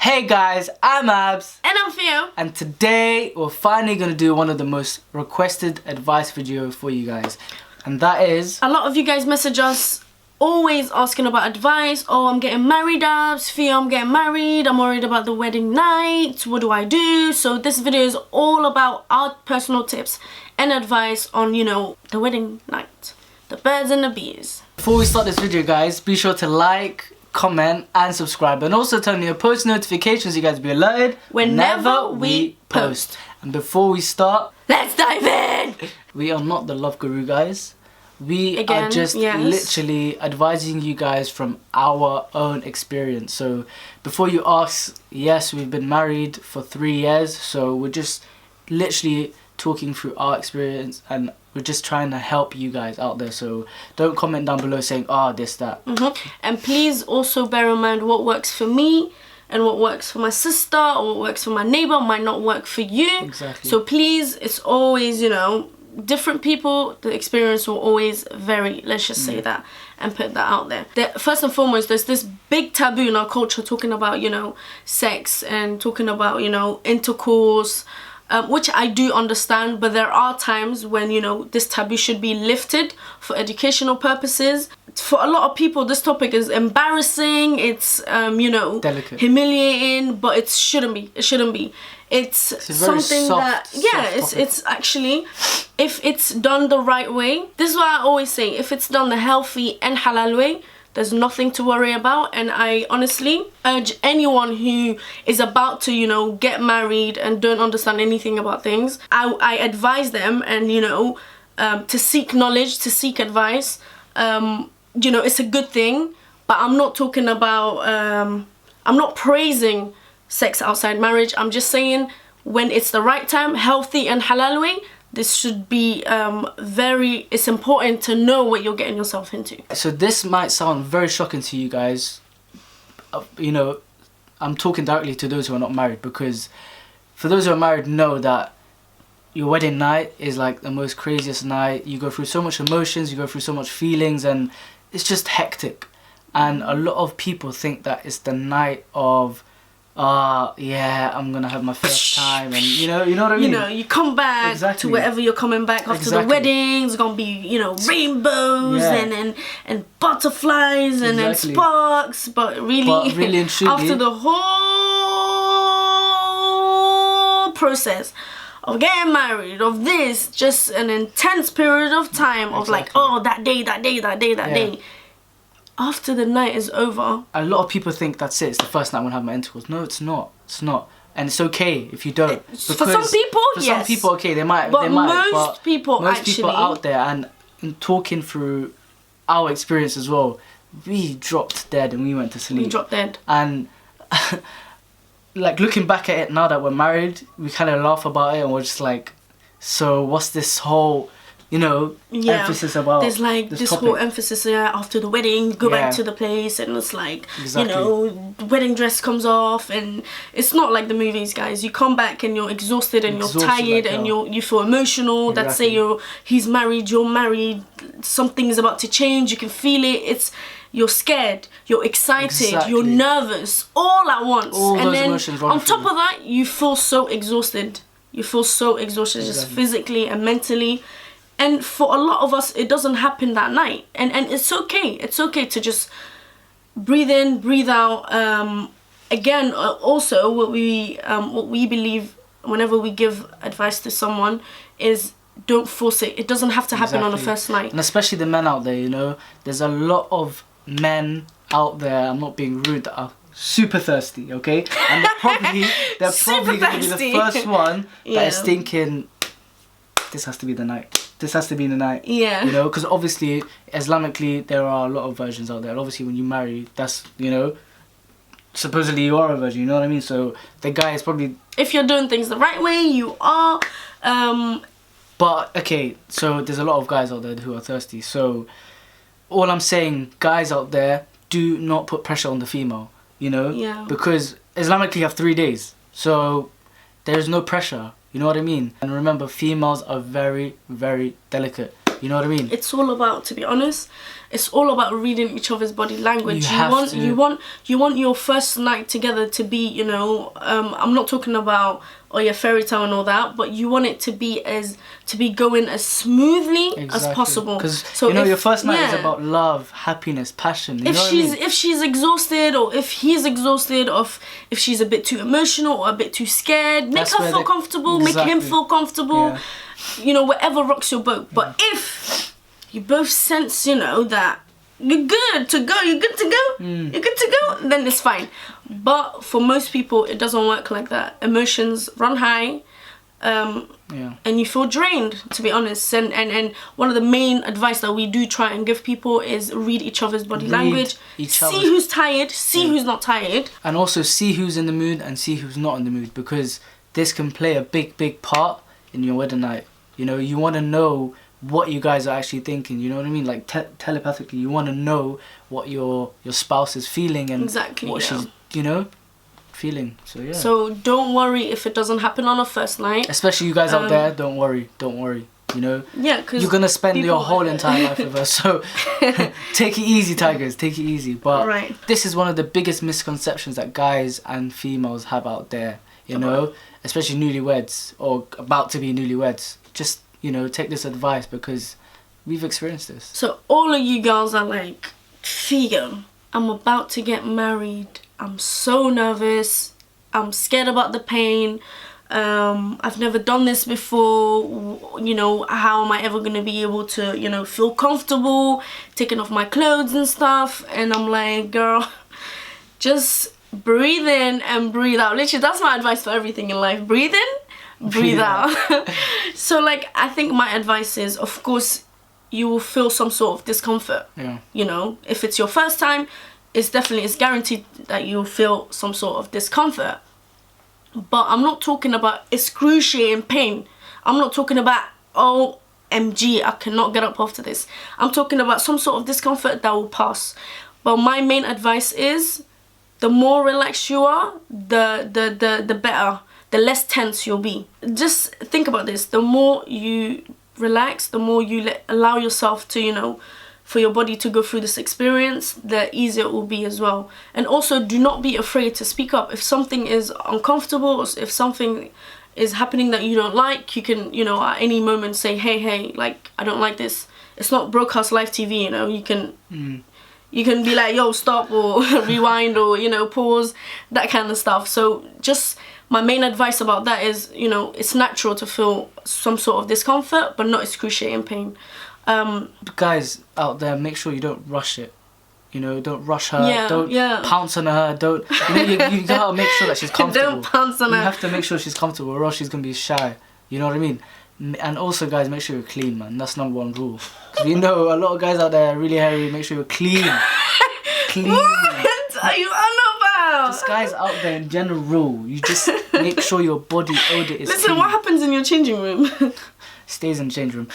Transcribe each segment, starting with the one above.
Hey guys, I'm Abz. And I'm Fio. And today we're finally going to do one of the most requested advice videos for you guys. And that is... a lot of you guys message us always asking about advice. Oh, I'm getting married, Abz. Fio, I'm getting married. I'm worried about the wedding night. What do I do? So this video is all about our personal tips and advice on, the wedding night. The birds and the bees. Before we start this video, guys, be sure to like, comment and subscribe, and also turn on your post notifications so you guys will be alerted whenever we post. And before we start, let's dive in. We are not the love guru, guys. We are just literally advising you guys from our own experience. So before you ask, yes, we've been married for 3 years, so we're just literally talking through our experience and we're just trying to help you guys out there. So don't comment down below saying, this, that. And please also bear in mind what works for me and what works for my sister or what works for my neighbor might not work for you. Exactly. So please, it's always, different people, the experience will always vary. Let's just say that and put that out there. First and foremost, there's this big taboo in our culture talking about, sex and talking about, intercourse. Which I do understand, but there are times when, this taboo should be lifted for educational purposes. For a lot of people, this topic is embarrassing, it's, delicate, humiliating, but it shouldn't be. It shouldn't be. It's something that, it's actually, if it's done the right way, this is what I always say, if it's done the healthy and halal way, there's nothing to worry about. And I honestly urge anyone who is about to, get married and don't understand anything about things, I advise them and, to seek knowledge, to seek advice. It's a good thing, but I'm not talking about, I'm not praising sex outside marriage. I'm just saying when it's the right time, healthy and halal way, this should be it's important to know what you're getting yourself into. So this might sound very shocking to you guys. I'm talking directly to those who are not married, because for those who are married know that your wedding night is like the most craziest night. You go through so much emotions, you go through so much feelings, and it's just hectic. And a lot of people think that it's the night of I'm gonna have my first time, and you know what I mean. You come back to wherever you're coming back after the wedding. It's gonna be rainbows and butterflies and sparks, but really and truly, after the whole process of getting married, of this, just an intense period of time of that day. After the night is over, a lot of people think that's it. It's the first night I'm gonna have my intercourse. No, it's not. It's not. And it's okay if you don't. For some people, yes. For some people, okay, they might. But most people out there, and in talking through our experience as well, we dropped dead and we went to sleep. We dropped dead. And like looking back at it now that we're married, we kind of laugh about it and we're just like, so what's this whole... emphasis about there's like this whole emphasis after the wedding, go back to the place, and it's like the wedding dress comes off, and it's not like the movies, guys. You come back and you're exhausted and you're tired and you feel emotional. Let's say he's married, you're married, something is about to change, you can feel it. You're scared, you're excited, you're nervous, all at once. And then on top of that, you feel so exhausted. Just physically and mentally. And for a lot of us, it doesn't happen that night, and it's okay. It's okay to just breathe in, breathe out. Again, also what we believe whenever we give advice to someone is don't force it. It doesn't have to happen on the first night. And especially the men out there, there's a lot of men out there, I'm not being rude, that are super thirsty, okay? And they're probably going to be the first one that is thinking, this has to be the night. This has to be the night. Yeah. Because obviously, Islamically, there are a lot of versions out there. And obviously, when you marry, that's, supposedly you are a virgin, you know what I mean? So, the guy is probably... if you're doing things the right way, you are. But, okay, so there's a lot of guys out there who are thirsty. So, all I'm saying, guys out there, do not put pressure on the female, Yeah. Because Islamically, you have 3 days. So, there's no pressure. You know what I mean? And remember, females are very, very delicate. You know what I mean? It's all about, to be honest, it's all about reading each other's body language. You want your first night together to be, you know, I'm not talking about fairy tale and all that, but you want it to be going as smoothly as possible. Because your first night is about love, happiness, passion. You know what I mean? If she's exhausted, or if he's exhausted, or if she's a bit too emotional or a bit too scared, make her feel comfortable, make him feel comfortable. Yeah. You know, whatever rocks your boat. But if you both sense, you know, that you're good to go, you're good to go, then it's fine. But for most people, it doesn't work like that. Emotions run high, and you feel drained, to be honest. And one of the main advice that we do try and give people is read each other's body language. See who's tired, see who's not tired. And also see who's in the mood and see who's not in the mood, because this can play a big part in your wedding night. You know, you want to know what you guys are actually thinking, you know what I mean? Like telepathically, you want to know what your spouse is feeling and what she's, you know, feeling. So yeah. So don't worry if it doesn't happen on a first night. Especially you guys out there, don't worry. You know, because you're gonna spend your whole entire life with us. So take it easy, tigers. Take it easy. But this is one of the biggest misconceptions that guys and females have out there. You know, especially newlyweds or about to be newlyweds. Just, you know, take this advice because we've experienced this. So all of you girls are like, Fio, I'm about to get married. I'm so nervous. I'm scared about the pain. I've never done this before. You know, how am I ever going to be able to, you know, feel comfortable taking off my clothes and stuff? And I'm like, girl, just breathe in and breathe out. Literally, that's my advice for everything in life. Breathe in, breathe out. So like, I think my advice is, of course, you will feel some sort of discomfort. Yeah. You know, if it's your first time, it's guaranteed that you'll feel some sort of discomfort. But I'm not talking about excruciating pain. I'm not talking about, OMG, I cannot get up after this. I'm talking about some sort of discomfort that will pass. But my main advice is, the more relaxed you are, the better, the less tense you'll be. Just think about this. The more you relax, the more you allow yourself to, you know, for your body to go through this experience, the easier it will be as well. And also, do not be afraid to speak up. If something is uncomfortable, or if something is happening that you don't like, you can, you know, at any moment say, hey, like, I don't like this. It's not broadcast live TV, you know. You can be like, yo, stop, or rewind, or, you know, pause, that kind of stuff. So just my main advice about that is, you know, it's natural to feel some sort of discomfort, but not excruciating pain. Guys out there, make sure you don't rush it. You know, don't rush her. Don't pounce on her. Don't. You know, you gotta make sure that she's comfortable. Don't pounce on her. You have to make sure she's comfortable, or else she's gonna be shy. You know what I mean? And also, guys, make sure you're clean, man. That's number one rule. Because we know a lot of guys out there are really hairy. Make sure you're clean. Clean. What are you on about? Just guys out there in general, you just make sure your body odor is Listen, clean. what happens in your changing room? Stays in the change room.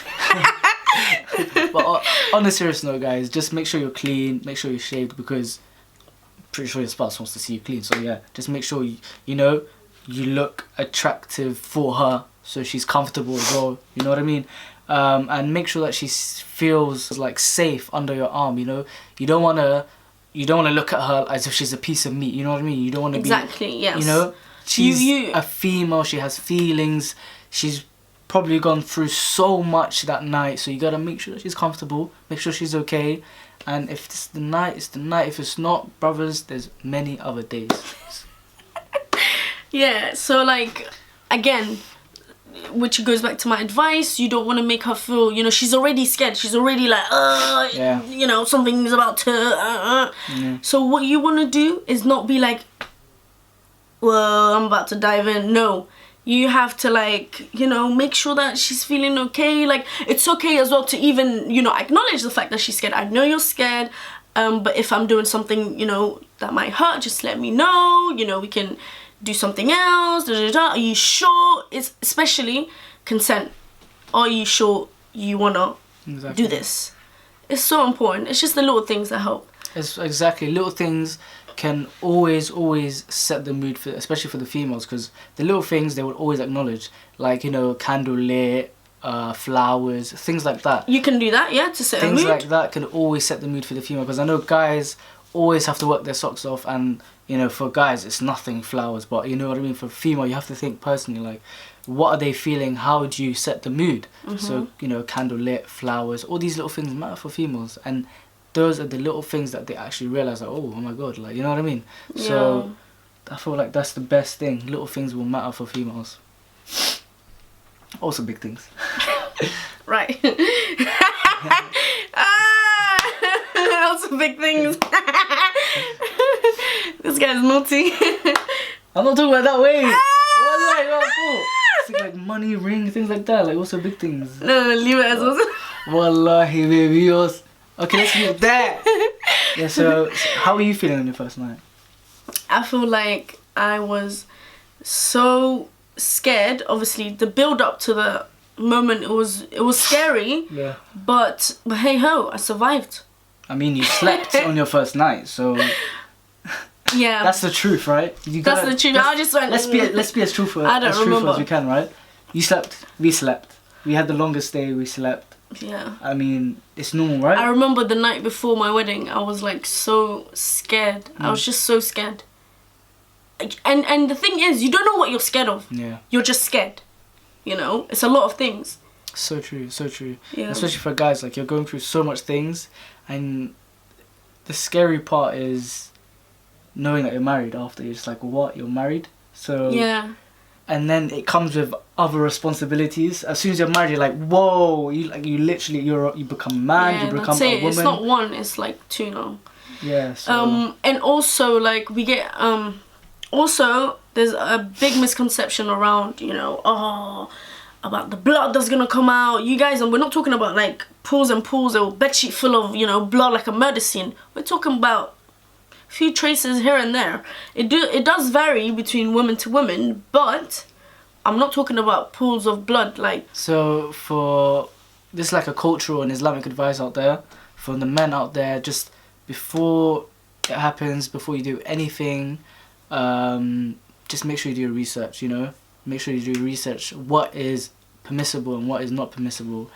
But on a serious note, guys, just make sure you're clean, make sure you're shaved, because I'm pretty sure your spouse wants to see you clean. So yeah, just make sure you know, you look attractive for her, so she's comfortable as well. You know what I mean? And make sure that she feels like safe under your arm. You know, you don't want to look at her as if she's a piece of meat. You know what I mean? You don't want to exactly. Yes. You know, she's a female. She has feelings. She's probably gone through so much that night, so you gotta make sure that she's comfortable, make sure she's okay, and if it's the night, it's the night. If it's not, brothers, there's many other days. Yeah, so like, again, which goes back to my advice, you don't want to make her feel, you know, she's already scared, she's already like, you know, something's about to, So what you want to do is not be like, well, I'm about to dive in. No. You have to, like, you know, make sure that she's feeling okay. Like, it's okay as well to even, you know, acknowledge the fact that she's scared. I know you're scared, but if I'm doing something, you know, that might hurt, just let me know. You know, we can do something else. Are you sure? It's especially consent. Are you sure you want to do this? It's so important. It's just the little things that help. It's exactly little things can always set the mood, for, especially for the females, because the little things they will always acknowledge, like, you know, candle lit, flowers, things like that. You can do that, yeah, to set a mood. Things like that can always set the mood for the female, because I know guys always have to work their socks off, and you know, for guys it's nothing, flowers, but you know what I mean, for female you have to think personally, like what are they feeling, how do you set the mood? So you know, candlelit, flowers, all these little things matter for females, and those are the little things that they actually realize, like, oh my god, like, you know what I mean? Yeah. So I feel like that's the best thing. Little things will matter for females. Also big things. Right. Also big things. This guy's naughty. I'm not talking about that way. What is that? It's like money, ring, things like that. Like also big things. No, leave it as also. Wallahi, baby, yours. Okay, let's leave that. Yeah, so how are you feeling on your first night? I feel like I was so scared. Obviously, the build up to the moment, it was scary. Yeah. But hey ho, I survived. I mean, you slept on your first night, so yeah. That's the truth, right? That's the truth. I just went. Let's be as truthful as we can, right? You slept. We slept. We had the longest day. We slept. Yeah. I mean, it's normal, right? I remember the night before my wedding, I was like so scared. I was just so scared. And the thing is, you don't know what you're scared of. Yeah. You're just scared. You know, it's a lot of things. So true, so true. Yeah. Especially for guys, like you're going through so much things, and the scary part is knowing that you're married after. You're just like, what? You're married? So yeah. And then it comes with other responsibilities. As soon as you're married, you're like, whoa! You become a man. You become a woman. It's not one. It's like two now. Yeah. So. And also like we get also there's a big misconception around, you know, about the blood that's gonna come out. You guys, and we're not talking about like pools and pools or bedsheet full of, you know, blood like a murder scene. We're talking about a few traces here and there. It does vary between women to women, but I'm not talking about pools of blood like. So for this, like a cultural and Islamic advice out there for the men out there, just before it happens, before you do anything, just make sure you do your research, you know. Make sure you do research what is permissible and what is not permissible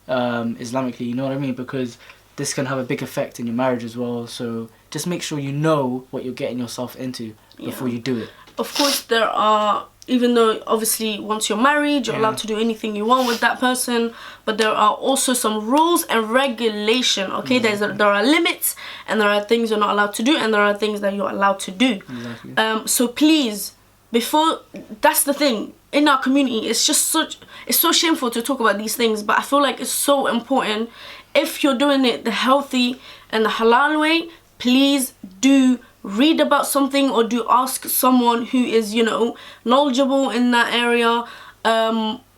Islamically, you know what I mean? Because this can have a big effect in your marriage as well. So just make sure you know what you're getting yourself into before you do it. Of course, there are, even though obviously once you're married, you're allowed to do anything you want with that person, but there are also some rules and regulation, okay? Exactly. There are limits, and there are things you're not allowed to do, and there are things that you're allowed to do. Exactly. So please, that's the thing, in our community, it's so shameful to talk about these things, but I feel like it's so important. If you're doing it the healthy and the halal way, please do read about something or do ask someone who is, you know, knowledgeable in that area.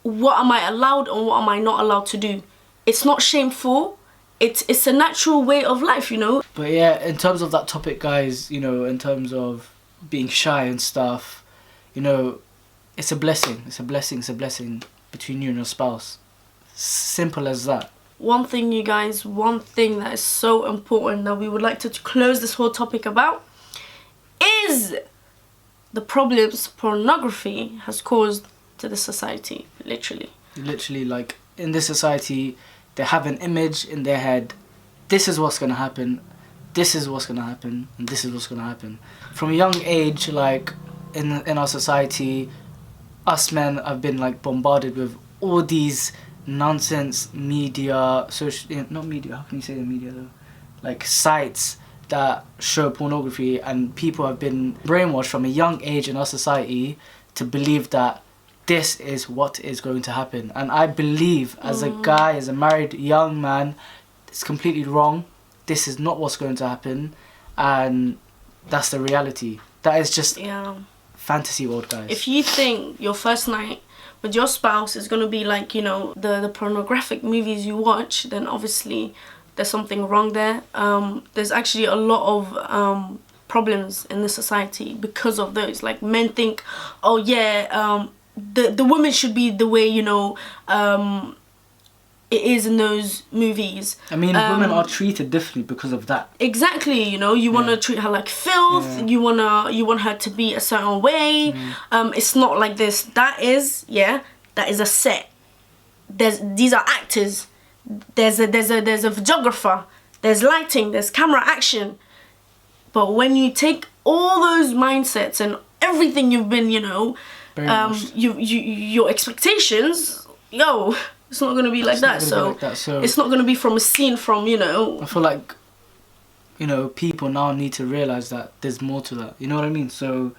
What am I allowed and what am I not allowed to do? It's not shameful. It's a natural way of life, you know. But yeah, in terms of that topic, guys, you know, in terms of being shy and stuff, you know, it's a blessing. It's a blessing between you and your spouse. Simple as that. One thing, you guys, one thing that is so important that we would like to close this whole topic about is the problems pornography has caused to the society, literally. Literally, like, in this society, they have an image in their head. This is what's going to happen. This is what's going to happen. And this is what's going to happen. From a young age, like, in our society, us men have been, like, bombarded with all these nonsense media, not media, how can you say the media though? Like sites that show pornography, and people have been brainwashed from a young age in our society to believe that this is what is going to happen. And I believe, as a guy, as a married young man, it's completely wrong. This is not what's going to happen, and that's the reality. That is just fantasy world, guys. If you think your first night with your spouse is going to be like, you know, the pornographic movies you watch, then obviously there's something wrong there. There's actually a lot of problems in the society because of those. Like, men think, oh yeah, the woman should be the way, you know, it is in those movies. I mean, women are treated differently because of that. Exactly, you know, you want to treat her like filth. You want her to be a certain way. It's not like this. That is a set. these are actors. There's a videographer. There's lighting. There's camera action. But when you take all those mindsets and everything you've been, you know, your expectations, it's not gonna be like that. So it's not gonna be from a scene from, you know. I feel like, you know, people now need to realize that there's more to that. You know what I mean? So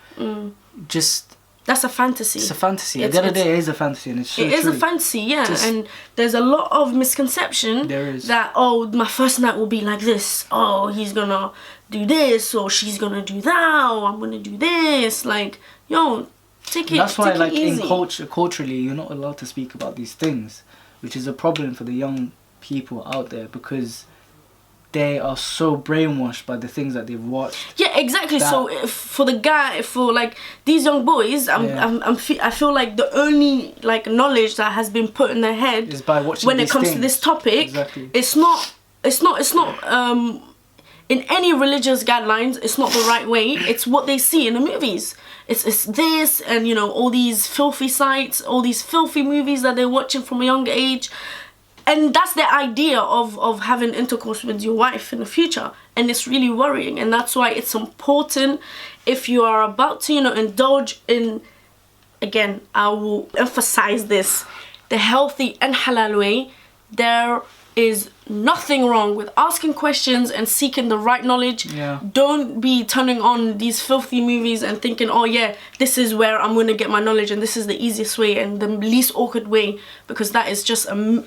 just. That's a fantasy. It's a fantasy. At the end of the day, it is a fantasy, and it's so true. It is a fantasy, yeah. And there's a lot of misconception that, oh, my first night will be like this. Oh, he's gonna do this, or she's gonna do that, or I'm gonna do this. Like, take it. That's why, like, easy. in culturally, you're not allowed to speak about these things, which is a problem for the young people out there, because they are so brainwashed by the things that they've watched. Yeah, exactly. So for like these young boys, I feel like the only like knowledge that has been put in their head is by watching when it comes to this topic. Exactly. It's not in any religious guidelines. It's not the right way. It's what they see in the movies. It's this, and you know, all these filthy sites, all these filthy movies that they're watching from a young age. And that's the idea of having intercourse with your wife in the future. And it's really worrying. And that's why it's important, if you are about to, you know, indulge in, again, I will emphasize this, the healthy and halal way. There is nothing wrong with asking questions and seeking the right knowledge. Yeah. Don't be turning on these filthy movies and thinking, oh yeah, this is where I'm going to get my knowledge and this is the easiest way and the least awkward way, because that is just a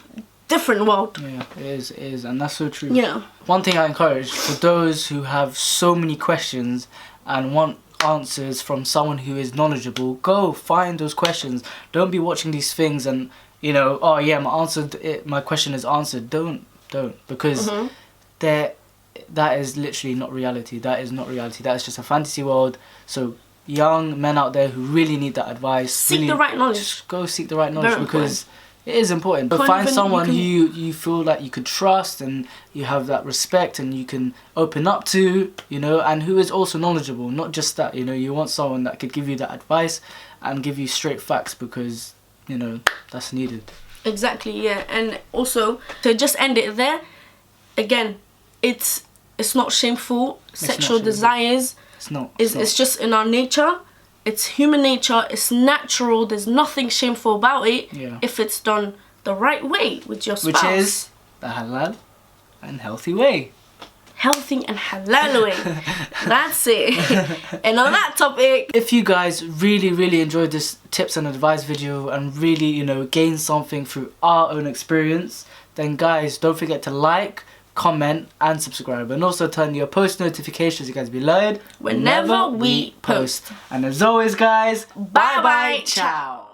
different world. Yeah, it is, and that's so true. Yeah. One thing I encourage for those who have so many questions and want answers from someone who is knowledgeable, go find those questions. Don't be watching these things and, you know, oh yeah, my question is answered. Don't, because that is literally not reality. That is not reality. That is just a fantasy world. So young men out there who really need that advice, seek the right knowledge. Just go seek the right knowledge, because it is important. But find someone who you feel like you could trust and you have that respect and you can open up to, you know, and who is also knowledgeable. Not just that, you know, you want someone that could give you that advice and give you straight facts, because, you know, that's needed. Exactly, yeah. And also, to just end it there, again, it's not shameful. Sexual desires, it's just in our nature. It's human nature, it's natural, there's nothing shameful about it if it's done the right way with your spouse. Which is the halal and healthy way. Healthy and halal way. That's it. And on that topic, if you guys really enjoyed this tips and advice video and really, you know, gained something through our own experience, then guys, don't forget to like, comment and subscribe, and also turn your post notifications so you guys be alerted whenever we post. And as always guys, bye bye, ciao.